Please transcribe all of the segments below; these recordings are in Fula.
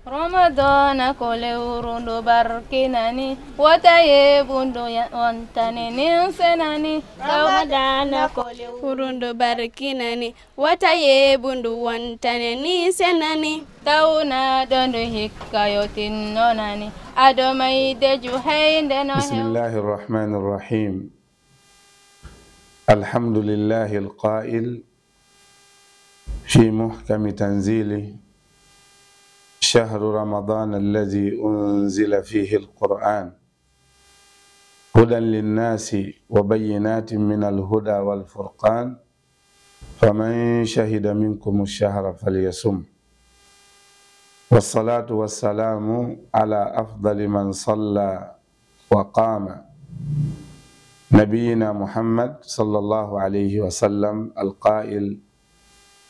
رمضان كل ورود بركناني وتاي بندو وانتاني ننسناني رمضان كل ورود بركناني وتاي بندو وانتاني ننسناني تونا دندو هكايوتين نوناني أدومي دجو هين بسم الله الرحمن الرحيم الحمد لله القائل في محكم تنزيله شهر رمضان الذي أنزل فيه القرآن هدى للناس وبينات من الهدى والفرقان فمن شهد منكم الشهر فليصم والصلاة والسلام على أفضل من صلى وقام نبينا محمد صلى الله عليه وسلم القائل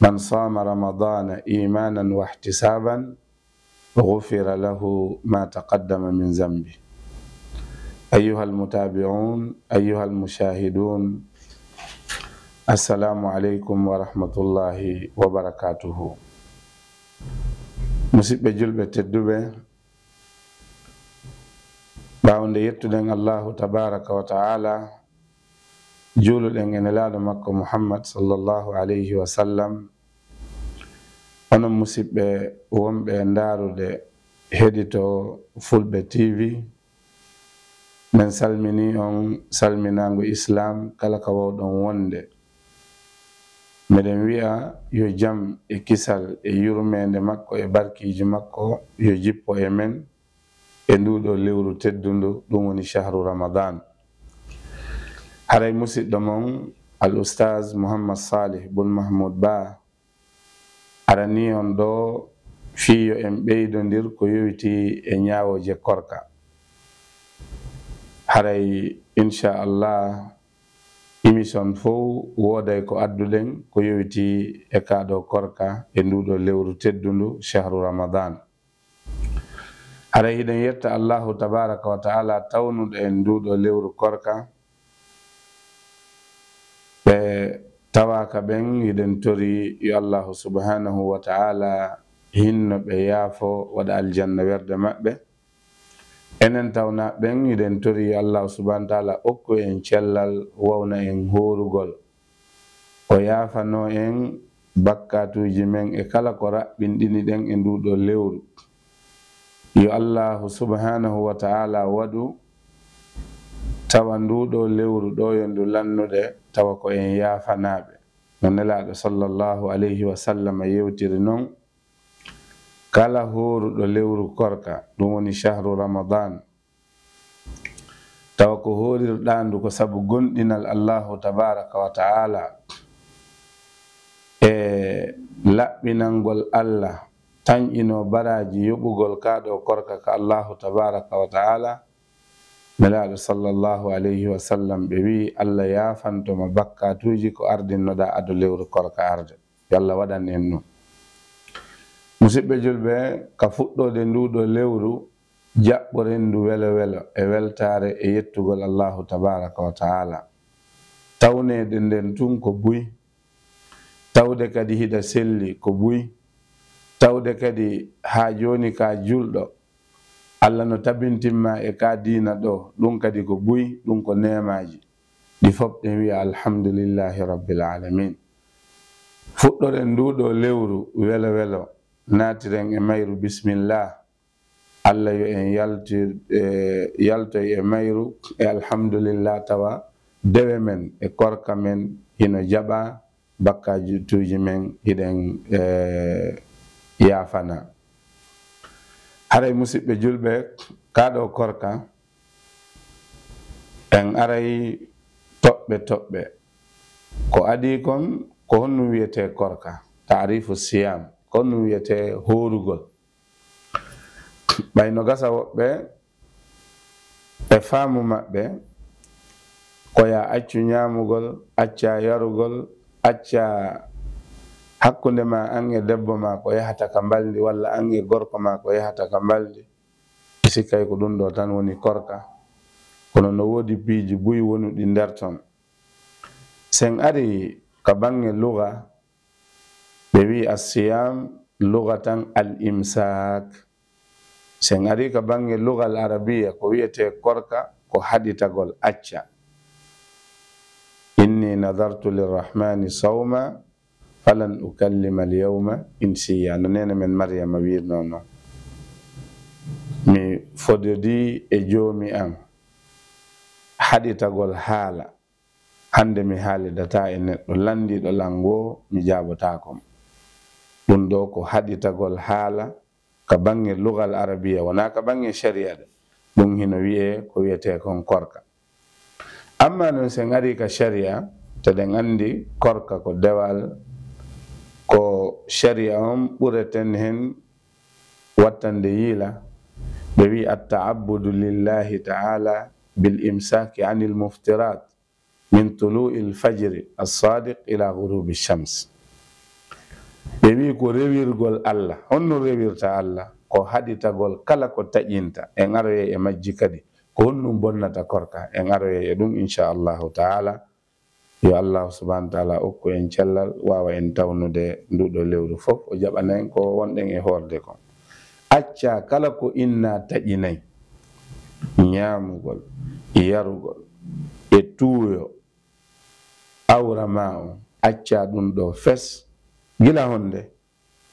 من صام رمضان إيمانا واحتسابا غفر له ما تقدم من ذنبه. أيها المتابعون أيها المشاهدون السلام عليكم ورحمة الله وبركاته. مسيب جلبة الدبة باوند يتدن الله تبارك وتعالى جول دنگن لاد مكة محمد صلى الله عليه وسلم ono musidɓe wonɓe ndarude heɗito fulɓe TV min salmini on salminago islam kala ka wawɗon wonde miɗen wi'a yo jam e kisal e yurmede makko e barkiji makko yo jippo e men e nduɗo lewru teddundu ɗum woni shahru ramadan. haray musidɗo mon al oustaz Mouhammad Salih bun Mahmoud Ba arani on ɗo fiyo en ɓeydodir ko yowiti e ñawoje korka. haray inchallah émission fo woday ko adduɗen ko yowiti e kaɗo korka e nduɗo lewru teddundu shahru ramadan. haray hiɗen yetta allahu tabaraka wa taala tawnuɗo en nduɗo lewru korka ɓe tawaka ɓen hiɗen tori yo allahu subhanahu wa ta'ala hinno ɓe yaafo waɗa aljanna werde maɓɓe. enen tawna ɓen hiɗen tori yo allahu subhanahu wa ta'ala okku en cellal wawna en horugol o yaafano en bakkatuji men e kala ko raɓɓinɗini ɗen e nduɗo lewru. yo allahu subhanahu wa ta'ala waɗu tawa nduɗo lewru ɗo yo ndu lannude tawa ko en yaafanaɓe no nelaɗo sallallahu alayhi wa sallam yewtiri noon kala horuɗo lewru korka ɗum woni shahru ramadan tawa ko horirɗa ndu ko sabu gonɗinal allahu tabaraka wa ta'ala e laɓɓinalngol allah tan ino baraji yoɓugol kaɗo korka ka allahu tabaraka wa ta'ala nelaɗo sallallahu alayhi wa sallam ɓe wi allah yafantoma bakkatuji ko ardinnoɗa ado lewru korka arde. yo allah waɗan en noon. musidɓe julɓe ka fuɗɗode nduɗo lewru jaɓɓoren ndu welo welo e weltare e yettugol allahu tabaraka wa ta'ala tawnede nden tun ko buy tawde kadi hiɗa selli ko buy tawde kadi ha joni ka julɗo allah no tabintimma e ka dina ɗo ɗum kadi ko buy ɗum ko nemaji ɗi fof ɗen wiya alhamdulillahi rabbil alamin. fuɗɗoren nduɗo lewru welo welo natiren e mayru bismillah allah yo en yaltoy e mayru e alhamdulillah tawa dewe men e korka men hino jaɓa bakkaji tuji men hiɗen yaafana. haray musidɓe julɓe kaɗo korka en aray toɓɓe toɓɓe ko adi kon ko honno wiyete korka ta'rifu siyam ko honno wiyete horugol. ɓayno gasa woɓɓe e faamu maɓɓe koya accu ñamugol acca yarugol acca hakkunde ma an e debbo ma ko yahata ka mbaldi walla an e gorko ma ko yahata ka mbaldi sikkay ko ɗum ɗo tan woni korka kono no wodi piiji buy wonuɗi nder ton. sen ari ka bange lugha ɓe wi assiyam lughatan al imsak sen ari ka bange lugal arabiya ko wiyete korka ko haɗitagol acca. inni nadartu lirrahmani sawma falan ukallima alyawma insiya no nene men maryama wirno non mi fododi e joomi am haɗitagol haala hande mi haalidata e neɗɗo landiɗo lango mi jabotakom. ɗum ɗo ko haɗitagol haala ka bange lugal arabiya wona ka bange sharia de ɗum hino wiye ko wiyete kon korka. amma non sen ari ka sharia teɗen andi korka ko dewal ko sharia on ɓureten hen wattande yiila ɓe wi atta'abbudu lillahi ta'ala bil imsaki anil muftirat min tulu'i al-fajri as-sadiq ila ghurubi shams. ɓe wi ko rewirgol Allah honno rewirta Allah ko haɗitagol kala ko taƴinta en aroye e majji kadi ko honnum bonnata korka en aroye e ɗum inchallahu taala. yo Allah subhanahu wa ta'ala okku en cellal wawa en tawnude nduɗo lewru fof o jaɓana en ko wonɗen e horde kon. acca kala ko inna taƴinayi ñaamugol yarugol e tuuyo awra ma on acca ɗum ɗo fes gila honde.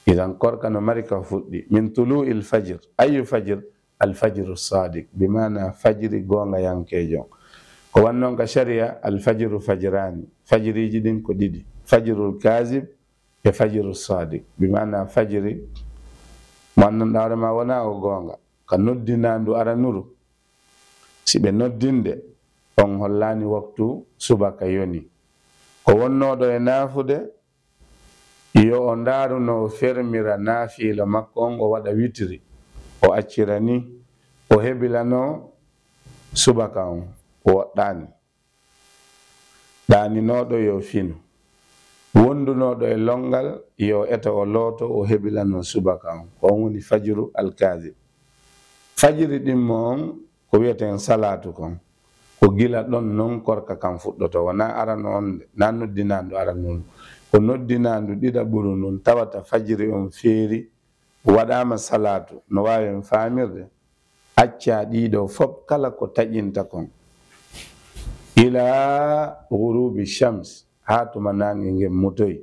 idan korka no mari ka fuɗɗi min tulu'i l-fajr ayu fajr alfajru sadiq bimana fajiri gonga yankejo ko wannon ka sharia alfajru fajrani fajiriji ɗin ko ɗiɗi fajrul kazib e fajru sadiq bimana fajiri mo annanɗa hoorema wona o gonga ka noddinandu aranuru si ɓe noddinde on hollani waktu subaka yoni ko wonnoɗo e naafude yo o ndaruno o fermira naafila makko on o waɗa witiri o accira ni o heɓilano subaka on o woɗɗani ɗaninoɗo yo finu wondunoɗo e longal yo eto o looto o heɓilano subaka on ko on woni fajru alkazib. fajiri ɗimmo on ko wiyeten salatu kon ko gila ɗon non korka kam fuɗɗoto wona arano on de na noddinandu aranol ko noddinandu ɗiɗa ɓuru nun tawata fajiri on feeri waɗama salatu no wawi en famirde acca ɗiɗo fof kala ko taƴinta kon ila ghurubi shams ha tuma nange ngen mutoyi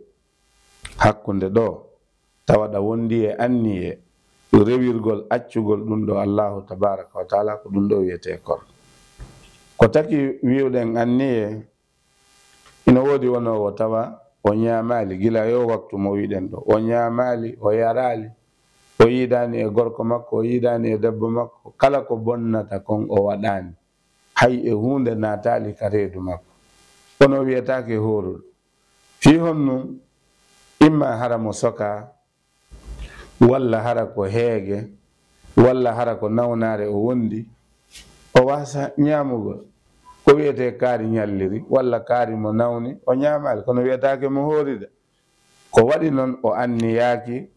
hakkunde ɗo tawaɗa wondi e anni e rewirgol accugol ɗum ɗo Allahu tabaraka wa taala ko ɗum ɗo wiyete kor. ko taki wiwɗen anni e ina woodi wonowo tawa o ñaamali gila yo waktu mo wiɗen ɗo o ñaamali o yarali o yiidani e gorko makko o yiidani e debbo makko kala ko bonnata kon o waɗani hay e hunde natali ka reedu makko kono wiyetake horul fi honnu imma hara mo soka walla hara ko heege walla hara ko nawnare o wondi o wasa ñaamugol ko wiyete kaari ñalliri walla kaari mo nawni o ñaamali kono wiyetake mo hooride ko waɗi noon o anniyaki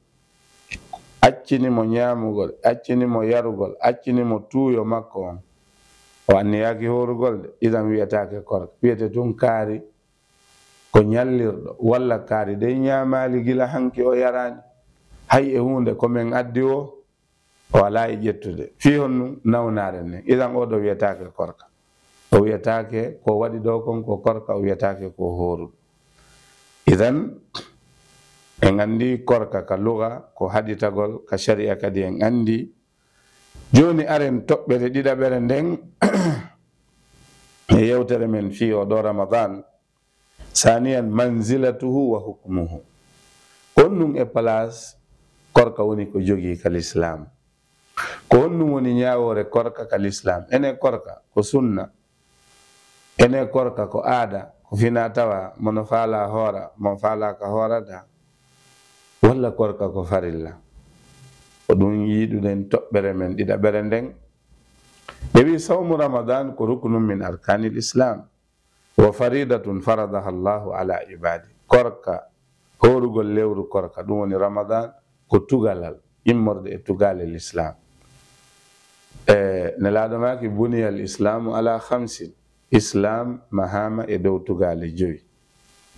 accinimo ñaamugol accinimo yarugol accinimo tuuyo makko on o anniyaki horugol de idan wiyetake korka wiyete tun kaari ko ñallirɗo walla kaari de ñaamali gila hanki o yarani hay e hunde komin addi o wala e ƴettude fi honnu nawnare nden idan oɗo wiyetake korka o wiyetake ko waɗi ɗo kon ko korka o wiyetake ko horuɗo. idan en andi korka ka luga ko haɗitagol ka sharia kadi en andi joni aren toɓɓere ɗiɗaɓere nden e yewtere men fi o ɗo ramadan saniyan manzilatuhu wa hukmuhu honnum e place korka woni ko jogii ka l'islam ko honnum woni ñawore korka ka l'islam ene korka ko sunna ene korka ko aada ko fina tawa mono faala hoora mon faala ka hoorata walla korka ko farilla ko ɗum yiiɗuɗen toɓɓere men ɗiɗaɓere nden ɓe wi sawmu ramadan ko ruknum min arkanil islam wa faridatun faradaha llahu ala ibadi korka horugol lewru korka ɗum woni ramadan ko tugalal immorde e tugale l'islam nelaɗo maki buniyal islamu ala khamsin islam mahama e dow tugale joyi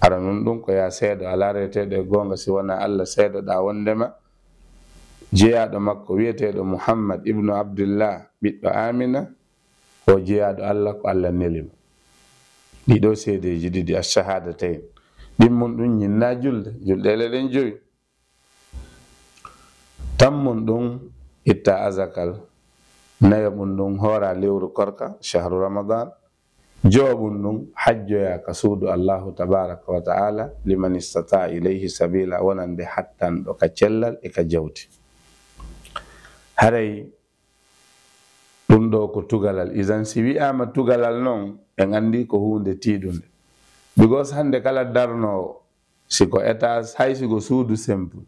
ara nun ɗum ko ya seeɗo ala reteɗo e gonga si wona Allah seeɗoɗa wondema jeyaɗo makko wiyeteɗo Muhammad ibnu Abdullah ɓiɗɗo Amina o jeyaɗo Allah ko Allah nelimo. ɗiɗo seedeji ɗiɗi ash-shahadatayn ɗimmum ɗum ñinna julde julɗele ɗen joyi. tammum ɗum itta azakal, nayoɓum ɗum hoora lewru korka shahru ramadan, joɓum ɗum hajjoya ka suudu Allahu tabaraka wa ta'ala liman istata ilayhi sabila, wonande hattanɗo ka cellal e ka jawti. haray ɗum ɗo ko tugalal. Isan si wi'ama tugalal noon en andi ko hunde tiiɗunde, because hande kala darnowo siko étage hay siko suudu simple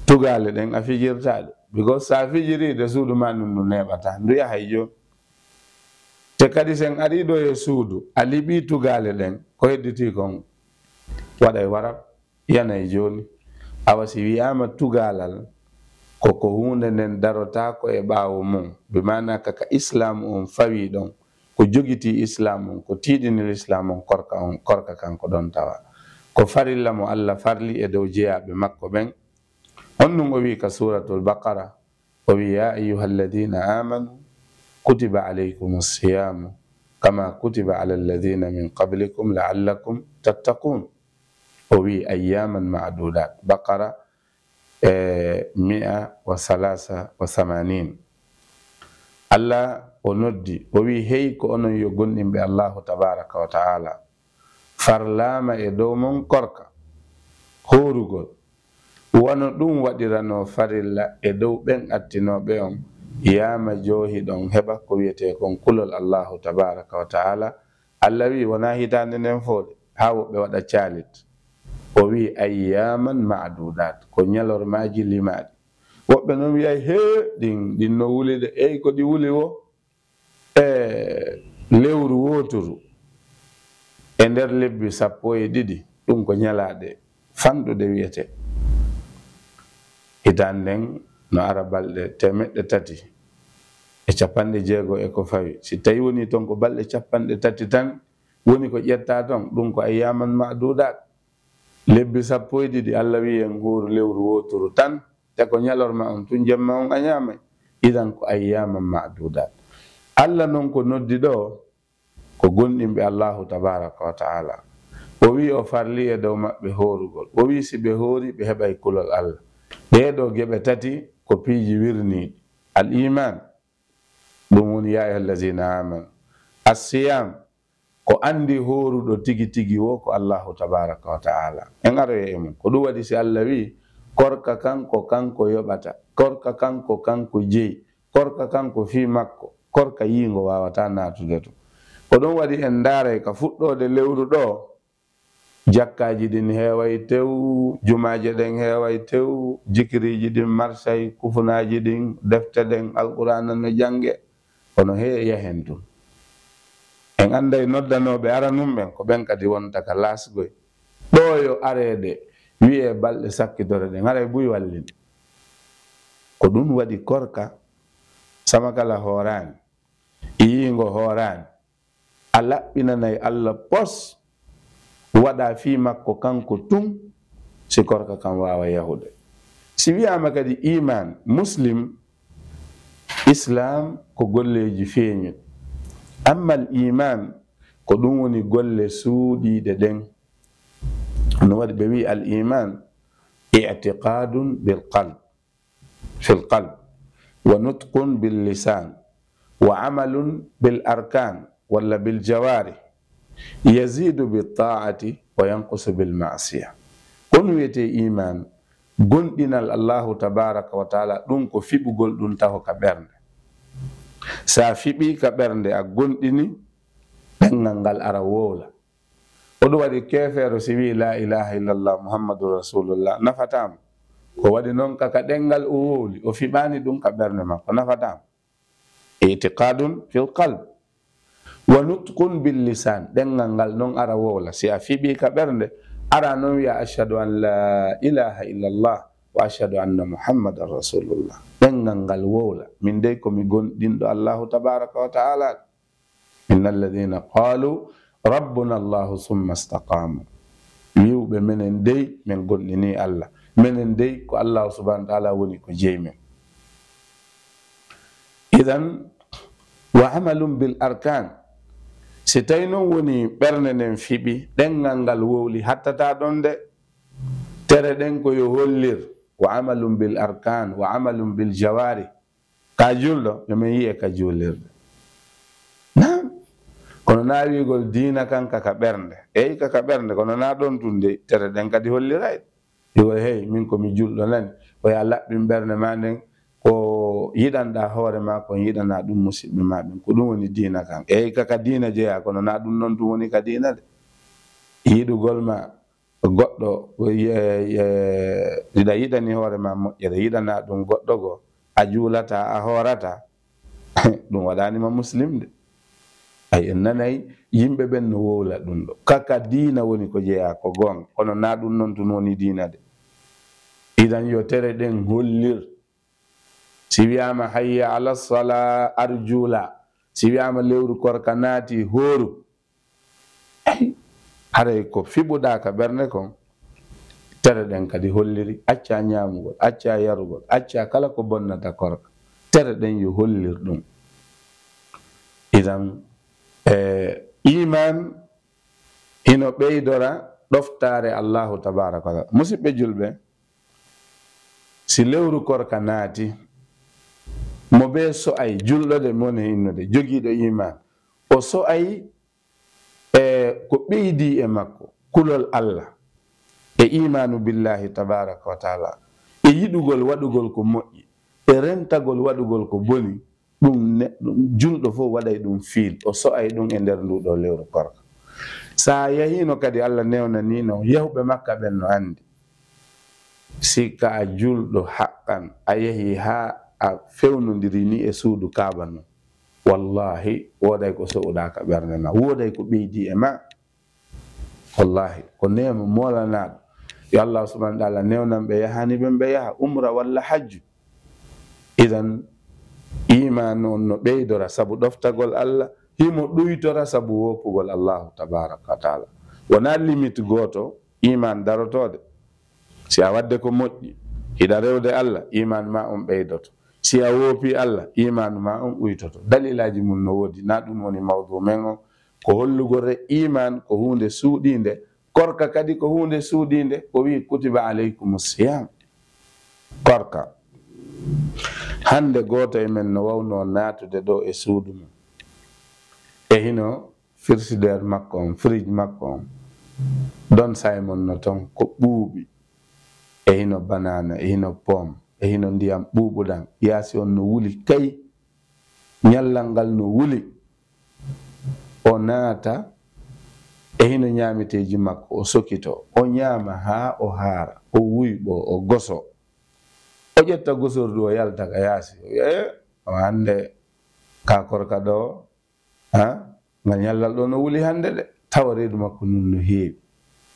tugale ɗen a fijirtaɗe, because sa fijiriɗe suudu ma ɗum ndu neɓata ndu yahay joni. te kadi sen ariɗo e suudu a liɓi tugale ɗen ko hedditi kon waɗay warab yanay joni. awa si wiyama tugalal koko hunde nden darotako e ɓawo mum, bimana kaka islam on fawi ɗon, ko jogiti islam on, ko tiɗinil islam on korka kanko ɗon tawa. ko farilla mo Allah farli e dow jeyaɓe makko ɓen. honɗum o wi ka suratul baqara o wi ya ayyuha alladina amanu kutiba alaykum as-siyamu kama kutiba ala alladina min qablikum la'allakum tattaqun. o wi ayyaman ma'dudat, baqara 183. Allah o noddi o wi hey ko onon yo gonɗinɓe Allahu tabaraka wa ta'ala farlama e dow mon korka horugol, wono ɗum waɗirano farilla e dow ɓen attinoɓe on yama johi ɗon heɓa ko wiyete kon kulol Allahu tabaraka wa ta'ala. Allah wi wona hitande nden fode ha woɓɓe waɗa calit, o wi ayyaman ma'dudat, ko ñalormaji limaɗi. woɓɓe noon wiyay he ɗin no wuli de, eyi ko ɗi wuli wo lewru woturu e nder lebbi 12 ɗum ko ñalaɗe fanɗude wiyete. hitan nden no ara balɗe 360 e ko fawi. si tawi woni toon ko balɗe 30 tan woni ko ƴetta toon, ɗum ko ayyaman ma'dudat. lebbi 12 Allah wi en huru lewru woturu tan, te ko ñalorma on tun jemma on a ñamay. idan ko ayyaman ma'dudat. Allah noon ko noddi ɗo ko gonɗinɓe Allahu tabaraka wa ta'ala. o wi o farli e dow maɓɓe horugol, o wi si ɓe hoori ɓe heɓay kulol Allah. ɗeɗo geɓe tati ko piiji wirniɗi. al iman ɗum woni ya ayyuhallazina amanu, as-siyam ko andi horuɗo tigi tigi wo ko Allahu tabaraka wa ta'ala. en aroye e mum ko ɗum waɗi si Allah wi korka kanko kanko yoɓata, korka kanko kanko jeyi, korka kanko fi makko, korka yingo wawata natude to. ko ɗum waɗi en daaray ka fuɗɗode lewru ɗo jakkaji ɗin heeway tew, jumaje ɗen heeway tew, jikiriji ɗin marsay, kufunaji ɗin, defte ɗen alqur'ana no jange, kono he yahen tun. en anday noddanoɓe aranum ɓen ko ɓen kadi wonta ka lasgoy ɗo yo arede wiye balɗe sakkitore ɗen haray buy wallin. ko ɗum waɗi korka sama kala horani, yingo horani, a laɓɓinanay Allah pos waɗa fi makko kanko tum si korka kam wawa yahude. si wiyama kadi iman muslim islam ko golleji feeñuɗi, amma al iman ko ɗum woni golle suuɗiɗe ɗen. no waɗi ɓe wi al iman i'tiqadun bil qalb fil qalb wa nutqun bil lisan wa amalun bil arkan walla bil jawari yazidu bit ta'ati wa yanqusu bil ma'siyah. kon wiyete iman gonɗinal Allahu tabaraka wa ta'ala, ɗum ko fiɓugol ɗum taho ka ɓernde. sa fiɓi ka ɓernde a gonɗini ɗengal ngal ara wowla. o ɗum waɗi kefeero si wi la ilaha illallah muhammadu rasulullah nafatama. ko waɗi noon kaka ɗengal o wowli o fiɓani ɗum ka ɓernde makko nafatama. itiqadun fil qalb wa nutqun bil lisan, ɗengal ngal noon ara wowla. si a fiɓi ka ɓernde ara noon wiya ashhadu an la ilaha illallah wa ashhadu anna muhammadan rasulullah, ɗengal ngal wowla. min dey komi gonɗinɗo Allahu tabaraka wa ta'ala. inna alladhina qalu rabbuna Allahu summa istaqamu, wiwɓe menen dey min gonɗini Allah menen dey ko Allah subhanahu wa ta'ala woni ko jeymen. Idan wa amalun bil arkan, si tawi noon woni ɓernde nden fiɓi ɗengal ngal wowli hattata ɗon de, tere ɗen ko yo hollir wa amalum bil arkan wa amalum bil jawari, ka julɗo yomin yi'e ka jullirde. Nam kono na wigol diina kan kaka ɓernde, eyi kaka ɓernde, kono na ɗon tunde tere ɗen kadi holliray wigo hey min komi julɗo nani o ya laɓɓin ɓernde ma nden ko yiɗanɗa hoore ma ko yiɗana ɗum musidɓe ma ɓen, ko ɗum woni diina kan. Eyi kaka diina jeeya, kono na ɗum noon ɗum woni ka diina de. yiɗugol ma goɗɗo ida yiɗani hoore ma moƴƴere, yiɗana ɗum goɗɗo go a juulata a hoorata ɗum waɗanima muslim de. ay en nanayi yimɓe ɓen no wowla ɗum ɗo, kaka diina woni ko jeeya ko gonga, kono na ɗum noon tun woni diina de. idan yo tere ɗen hollir, si wiyama hayya ala sala arjula, si wiyama lewru korka naati hooru, haray ko fiɓuɗa ka ɓernde kon, tere ɗen kadi holliri acca ñamugol, acca yarugol, acca kala ko bonnata korka, tere ɗen yo hollir ɗum. idan iman hino ɓeydora ɗoftare Allahu tabaraka wa taala. musidɓe julɓe, si lewru korka naati, mo be so'ay julɗode mone innude jogiiɗo iman, o so'ay ko ɓeydi e makko kulol Allah e imanu billahi tabaraka wa taala, e yiɗugol waɗugol ko moƴƴi, e rentagol waɗugol ko boni, ɗum julɗo fof waɗay ɗum fiil, o so'ay ɗum e nder nduɗo lewru korka. sa yahino kadi Allah newnanino yahuɓe makka ɓen no andi, sikka a julɗo haqqan a yahi ha a fewnodiri ni e suudu kaaba non, wallahi woday ko so'uɗa ka ɓernde ma, woday ko ɓeydi e ma, wallahi ko nema molanaɗo. yo Allah subhanahu wa ta'ala newnan ɓe yahani ɓen ɓe yaha umra walla hajju. idan iman on no ɓeydora sabu ɗoftagol Allah, himo ɗuytora sabu wopugol Allahu tabaraka wa taala. wona limite goto iman darotode, si a wadde ko moƴƴi hiɗa rewde Allah, iman ma on ɓeydoto, si a woopi Allah, imanu ma on ɓuytoto. dalilaji mum no woodi, na ɗum woni mawdu men on, ko hollugore iman ko hunde suuɗinde, korka kadi ko hunde suuɗinde, ko wi kutiba alaykum siyam. korka hande goto e men no wawno natude ɗo e suudu mum, e hino frigidaire makko on, fridge makko on don Simon no ton ko ɓuuɓi, e hino banana, e hino pomme, e hino ndiyam ɓuuɓuɗam, yaasi on no wuli kay, ñallal ngal no wuli, o naata e hino ñaamiteji makko, o sokito, o ñaama ha o haara, o wuyɓo, o goso, o ƴetta gosordu o yalta ka yaasi, o hande ka korka ɗo ha ngal ñallal ɗo no wuli hande de, tawa reedu makko nun no heewi,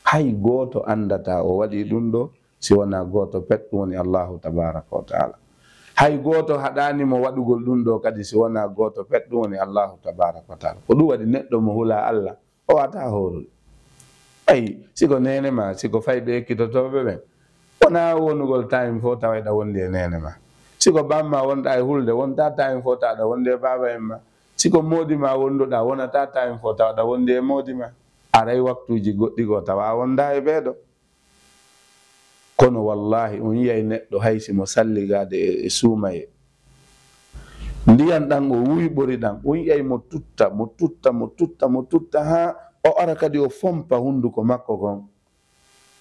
hay goto andata o waɗi ɗum ɗo si wona goto pet ɗum woni Allahu tabaraka wa taala. hay goto haɗanimo waɗugol ɗum ɗo kadi si wona goto pet ɗum woni Allahu tabaraka wa taala. ko ɗum waɗi neɗɗo mo hula Allah o wata horude. ay siko nene ma, siko fayɓe ekkitotoɓe ɓen, wona wonugol time fo tawayɗa wondi e nene ma, siko bamma wonɗa e hulde wonta time fo tawaɗa wondi e baba en ma, siko moodi ma wonduɗa wonata time fo tawaɗa wondi e moodi ma, aray waktuji goɗɗi go tawa wonda e ɓeeɗo. kono wallahi on yiyay neɗɗo haysi mo salligade e suumaye, ndiyan ɗan o wuyɓori ɗan on yiyay mo tutta mo tutta mo tutta mo tutta ha o ara kadi o fompa hunduko makko kon,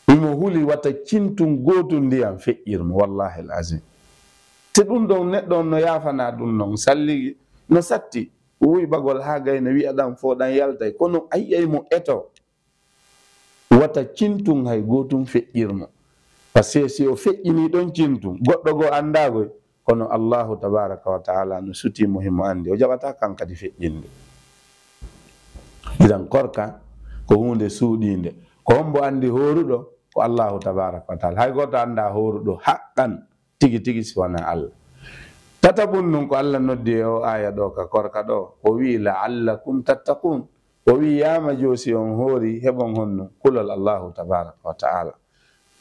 imo huli wata cintun gotum ndiyam feƴƴirmo, wallahi alazim. te ɗum ɗon neɗɗo on no yafana ɗum non salligi no satti wuyɓagol ha gayna wi'a ɗan fo ɗan yaltay, kono a yiyay mo eto wata cintun hay gotum feƴƴirmo, par ce que si o feƴƴini ɗon cintum goɗɗo go andagoy, kono Allahu tabaraka wa taala no sutimo himo andi, o jaɓata kan kadi feƴƴinde. idan korka ko hunde suuɗinde, ko hombo andi horuɗo ko Allahu tabaraka wa taala, hay goto anda horuɗo haqqan tigi tigi si wona Allah. tatabun nun ko Allah noddi e o aya ɗo ka korka ɗo, o wi la'allakum tattaqun, o wi yama joosi on hoori heɓon honno kulol Allahu tabaraka wa taala.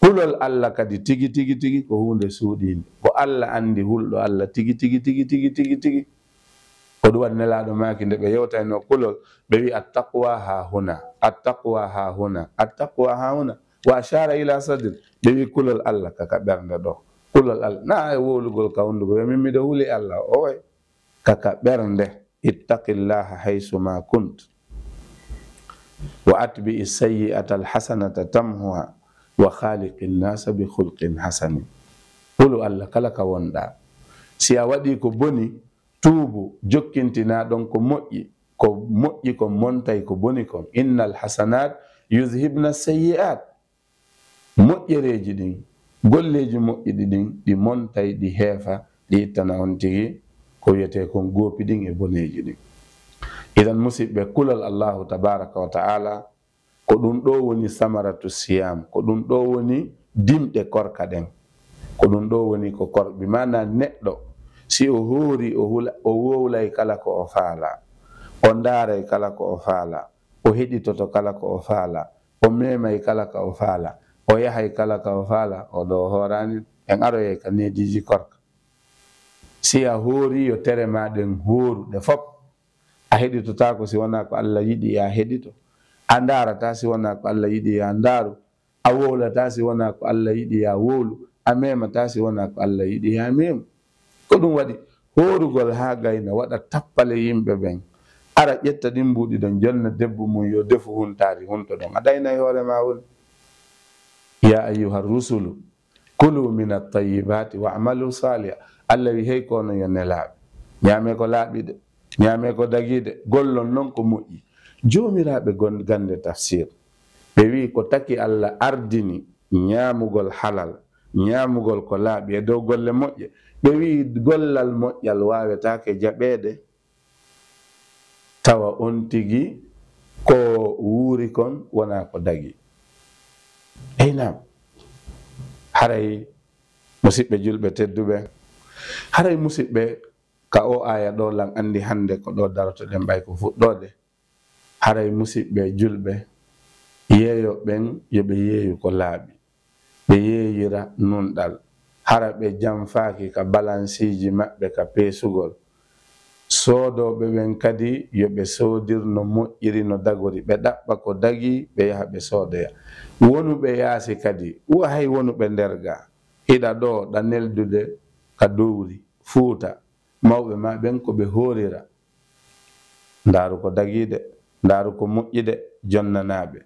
hulol Allah kadi tigi tigi tigi ko hunde suuɗinde ko Allah andi hulɗo Allah tigi tigi tigi tigi tigi tigi ko ɗum waɗi nelaɗo maki nde ɓe yewtayno kulol ɓe wi attaqwa ha huna attaqwa ha huna attaqwa ha huna wa ashara ila sadr ɓe wi kulol Allah kaka ɓernde ɗo kulol Allah na e wolugol kawndugo ɓe min miɗo huuli Allah o way kaka ɓernde ittaqillaha haysu ma kunt wa atbi'i sayyi'ata alhasanata tamhuha wa khaliqi nnasa bi khulqin hasani hulu Allah kala ka wonɗa si a waɗi ko boni tuubu jokkintina ɗon ko moƴƴi ko montay ko boni kon innal hasanat yuzhibna sayyi'at moƴƴereji ɗin golleji moƴƴiɗi ɗin ɗi montay ɗi heefa ɗi ittana on tigi ko wiyete kon goopi ɗin e boneji ɗin idan musidɓe kulol Allahu tabaraka wa ta'ala ko ɗum ɗo woni samaratu siyam ko ɗum ɗo woni dimɗe korka ɗen ko ɗum ɗo woni ko korɓe mana neɗɗo si o hoori o wowlay kala ko o faala o ndaaray kala ko o faala o heɗitoto kala ko o faala o memay kala ka o faala o yahay kala ka o faala o ɗo horani en aroye ka nediji korka si a hoori yo tere maɗen hooruɗe fop a heɗitotako si wona ko Allah yiɗi ya heɗito a ndarata si wona ko Allah yiɗi ya ndaaru a wowlata si wona ko Allah yiɗi ya wowlu a memata si wona ko Allah yiɗi ya memu ko ɗum waɗi horugol ha gayna waɗa tappale yimɓe ɓen ara ƴetta ɗin mbuɗi ɗon jonna debbo mum yo defu huntari hunto ɗon a ɗaynayi hoorema woni ya ayyuha rusulu kulu min at-tayyibati wa amalu saliha Allah wi hey kono yo nelaɓe ñaame ko laaɓiɗe ñaame ko dagiɗe gollon noon ko moƴƴi jomiraɓe gande tafsir ɓe wi ko taki Allah ardini ñaamugol halal ñaamugol ko laaɓi e dow golle moƴƴe ɓe wi gollal moƴƴal wawetake jaɓede tawa on tigi ko wuuri kon wona ko dagi eynam haray musidɓe julɓe tedduɓe haray musidɓe ka o aya ɗo lan andi hande ko ɗo darotoɗen ɓay ko fuɗɗode haray musidɓe julɓe yeeyo ɓen yoɓe yeeyu ko laaɓi ɓe yeeyira nunɗal hara ɓe jamfaaki ka balansiji maɓɓe ka peesugol soodoɓe ɓen kadi yoɓe soodirno moƴƴiri no dagori ɓe ɗaɓɓa ko dagi ɓe yaha ɓe soodoya wonuɓe yaasi kadi hay wonuɓe nder ga hiɗa ɗo ɗa neldude ka dowri fuuta mawɓe ma ɓen ko ɓe hoorira ndaaru ko dagiide ndaaru ko moƴƴide jonnanaɓe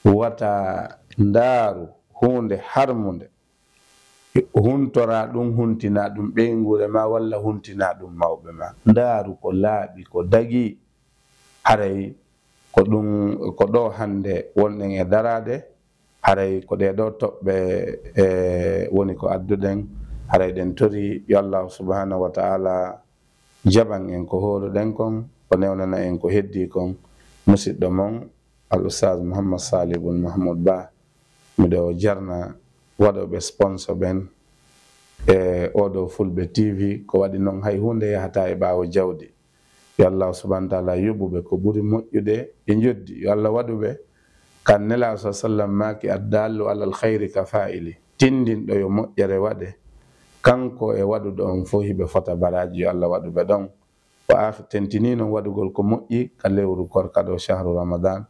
wata ndaaru hunde harmunde huntora ɗum huntina ɗum ɓeygure ma walla huntina ɗum mawɓe ma ndaaru ko laaɓi ko dagi haray ko ɗum ko ɗo hande wonɗen e darade haray ko ɗe ɗo toɓɓe woni ko adduɗen haray ɗen tori yo Allah subhanahu wa ta'ala jaɓan en ko hooruɗen kon ko newnana en ko heddi kon musidɗo mon al ustad Muhammad Salih bun Mahmoud Ba miɗo jarna waɗoɓe sponsor ɓen e oɗo Fulɓe TV ko waɗi noon hay hunde yahata e ɓaawo jawdi yo Allah subhanahu wa ta'ala yoɓuɓe ko ɓuri moƴƴude e joddi yo Allah waɗuɓe kan nela sa sallam maki addallu alal khayri ka fa'ili tindinɗo yo moƴƴere waɗe kanko e waɗuɗo on fo hiɓe fota baraji yo Allah waɗuɓe ɗon wa tentini noon waɗugol ko moƴƴi ka lewru korka ɗo shahru ramadan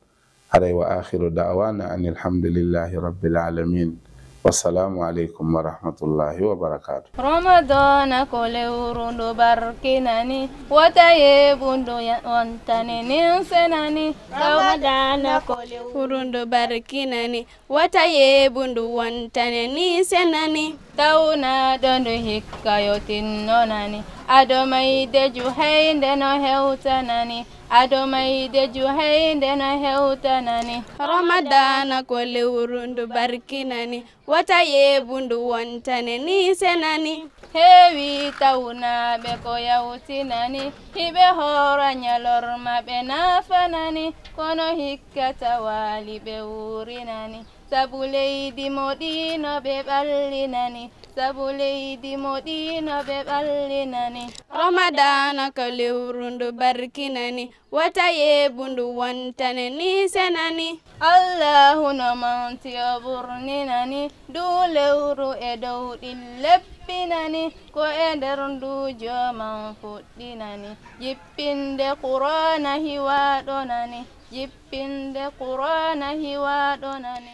haray wa akhiru da'wana anil hamdulillahi rabbil alamin wassalamu aleykum wa rahmatullahi wa barakatuh. Ramadan ko lewrundo barkinani wataye bundo wantane nin senani Ramadan ko lewrundo barkinani wataye bundo wantane ni senani tawna dondo hikkayotin nonani adomayde juhaynde no hewtanani adomayde juhaynde no hewtanani Ramadan ko lewrundo barkinani wataye bundu wontane ni senani heewi tawnaɓe ko yawtinani hiɓe hoora ñalorma ɓe nafanani kono hikka tawali ɓe wurinani sabu leydi moɗino ɓe ɓallinani sabu leydi moɗino ɓe ɓallinani ramadana ko lewru ndu barkinani wata yeeɓu ndu wontane ni senani allahu no manti o ɓurninani du lewru e dow ɗi leppinani ko e nder ndu joman fuɗɗinani jippinde qur'ana hiwaɗonani jippinde qur'ana hiwaɗonani